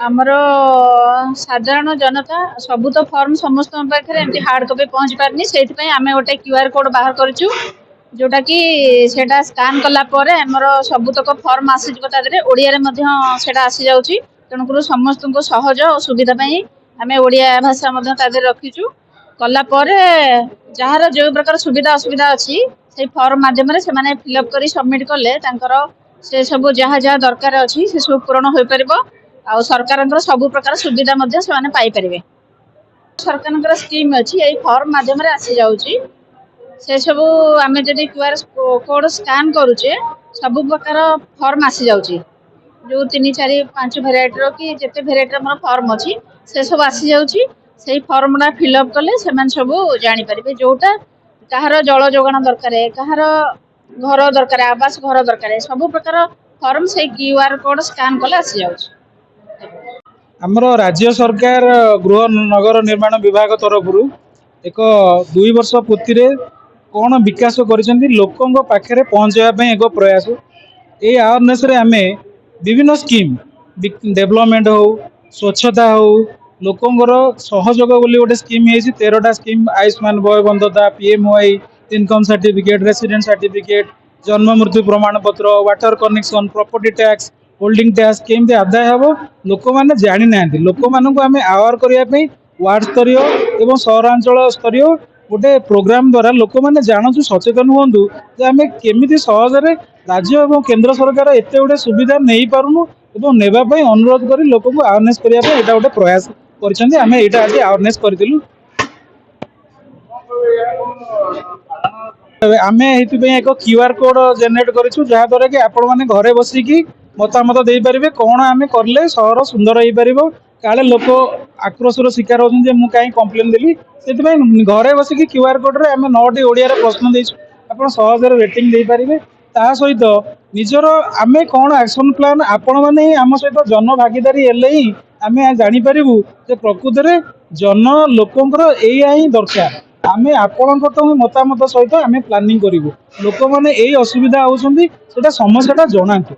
ଆମର ସାଧାରଣ ଜନତା ସବୁ ତ ଫର୍ମ ସମସ୍ତଙ୍କ ପାଖରେ ଏମିତି ହାର୍ଡ କପି ପହଞ୍ଚି ପାରିନି, ସେଇଥିପାଇଁ ଆମେ ଗୋଟେ କ୍ୟୁଆର କୋଡ ବାହାର କରିଛୁ, ଯୋଉଟା କି ସେଟା ସ୍କାନ କଲା ପରେ ଆମର ସବୁତକ ଫର୍ମ ଆସିଯିବ। ତା ଦେହରେ ଓଡ଼ିଆରେ ମଧ୍ୟ ସେଟା ଆସିଯାଉଛି। ତେଣୁକରି ସମସ୍ତଙ୍କୁ ସହଜ ଓ ସୁବିଧା ପାଇଁ ଆମେ ଓଡ଼ିଆ ଭାଷା ମଧ୍ୟ ତା ଦେହରେ ରଖିଛୁ। କଲା ପରେ ଯାହାର ଯେଉଁ ପ୍ରକାର ସୁବିଧା ଅସୁବିଧା ଅଛି ସେଇ ଫର୍ମ ମାଧ୍ୟମରେ ସେମାନେ ଫିଲ୍ଅପ୍ କରି ସବମିଟ୍ କଲେ ତାଙ୍କର ସେ ସବୁ ଯାହା ଯାହା ଦରକାର ଅଛି ସେ ସବୁ ପୂରଣ ହୋଇପାରିବ। ଆଉ ସରକାରଙ୍କର ସବୁ ପ୍ରକାର ସୁବିଧା ମଧ୍ୟ ସେମାନେ ପାଇପାରିବେ। ସରକାରଙ୍କର ସ୍କିମ୍ ଅଛି, ଏଇ ଫର୍ମ ମାଧ୍ୟମରେ ଆସିଯାଉଛି। ସେ ସବୁ ଆମେ ଯଦି କ୍ୟୁଆର କୋଡ ସ୍କାନ କରୁଛେ ସବୁ ପ୍ରକାର ଫର୍ମ ଆସିଯାଉଛି। ଯୋଉ 3, 4, 5 ଭେରାଇଟିର କି ଯେତେ ଭେରାଇଟିର ଆମର ଫର୍ମ ଅଛି ସେ ସବୁ ଆସିଯାଉଛି। ସେଇ ଫର୍ମଟା ଫିଲ୍ଅପ୍ କଲେ ସେମାନେ ସବୁ ଜାଣିପାରିବେ ଯୋଉଟା କାହାର ଜଳ ଯୋଗାଣ ଦରକାର, କାହାର ଘର ଦରକାର, ଆବାସ ଘର ଦରକାର, ସବୁ ପ୍ରକାର ଫର୍ମ ସେଇ କ୍ୟୁଆର କୋଡ ସ୍କାନ କଲେ ଆସିଯାଉଛି। ଆମର ରାଜ୍ୟ ସରକାର ଗୃହ ନଗର ନିର୍ମାଣ ବିଭାଗ ତରଫରୁ ଏକ 2 ବର୍ଷ ପୂର୍ତ୍ତିରେ କ'ଣ ବିକାଶ କରିଛନ୍ତି ଲୋକଙ୍କ ପାଖରେ ପହଞ୍ଚାଇବା ପାଇଁ ଏକ ପ୍ରୟାସ। এই ଆୱାରନେସ୍ରେ ଆମେ ବିଭିନ୍ନ ସ୍କିମ୍ ଡେଭଲପମେଣ୍ଟ ହଉ, ସ୍ୱଚ୍ଛତା ହଉ, ଲୋକଙ୍କର ସହଯୋଗ ବୋଲି ଗୋଟେ ସ୍କିମ୍ ହେଇଛି। 13ଟା ସ୍କିମ୍, ଆୟୁଷ୍ମାନ ଭୟ ବନ୍ଦତା, PMY, income certificate, resident certificate, ଜନ୍ମ ମୃତ୍ୟୁ ପ୍ରମାଣପତ୍ର, water connection, property tax, holding tax କେମିତି ଆଦାୟ ହେବ ଲୋକମାନେ ଜାଣିନାହାନ୍ତି। ଲୋକମାନଙ୍କୁ ଆମେ ଆୱାର କରିବା ପାଇଁ ୱାର୍ଡ ସ୍ତରୀୟ ଏବଂ ସହରାଞ୍ଚଳ ସ୍ତରୀୟ ଗୋଟେ ପ୍ରୋଗ୍ରାମ ଦ୍ୱାରା ଲୋକମାନେ ଜାଣନ୍ତୁ, ସଚେତନ ହୁଅନ୍ତୁ ଯେ ଆମେ କେମିତି ସହଜରେ ରାଜ୍ୟ ଏବଂ କେନ୍ଦ୍ର ସରକାର ଏତେ ଗୁଡ଼େ ସୁବିଧା ନେଇପାରୁନୁ ଏବଂ ନେବା ପାଇଁ ଅନୁରୋଧ କରି ଲୋକଙ୍କୁ ଆୱାରନେସ୍ କରିବା ପାଇଁ ଏଇଟା ଗୋଟେ ପ୍ରୟାସ କରିଛନ୍ତି। ଆମେ ଏଇଟା ଆଜି ଆୱାରନେସ୍ କରିଥିଲୁ। ଆମେ ଏଇଥିପାଇଁ ଏକ କ୍ୟୁଆର କୋଡ ଜେନେରେଟ କରିଛୁ, ଯାହାଦ୍ୱାରା କି ଆପଣମାନେ ଘରେ ବସିକି ମତାମତ ଦେଇପାରିବେ କ'ଣ ଆମେ କଲେ ସହର ସୁନ୍ଦର ହେଇପାରିବ। କାଳେ ଲୋକ ଆକ୍ରୋଶର ଶିକାର ହେଉଛନ୍ତି ଯେ ମୁଁ କାହିଁ କମ୍ପ୍ଲେନ୍ ଦେଲି, ସେଥିପାଇଁ ଘରେ ବସିକି କ୍ୟୁଆର କୋଡରେ ଆମେ 9ଟି ଓଡ଼ିଆରେ ପ୍ରଶ୍ନ ଦେଇଛୁ, ଆପଣ ସହଜରେ ରେଟିଂ ଦେଇପାରିବେ। ତା ସହିତ ନିଜର ଆମେ କ'ଣ ଆକ୍ସନ ପ୍ଲାନ୍, ଆପଣମାନେ ହିଁ ଆମ ସହିତ ଜନ ଭାଗିଦାରୀ ହେଲେ ହିଁ ଆମେ ଜାଣିପାରିବୁ ଯେ ପ୍ରକୃତରେ ଜନ ଲୋକଙ୍କର ଏଇଆ ହିଁ ଦରକାର। ଆମେ ଆପଣଙ୍କ ତ ମତାମତ ସହିତ ଆମେ ପ୍ଲାନିଂ କରିବୁ। ଲୋକମାନେ ଏଇ ଅସୁବିଧା ହେଉଛନ୍ତି, ସେଇଟା ସମସ୍ୟାଟା ଜଣାନ୍ତୁ।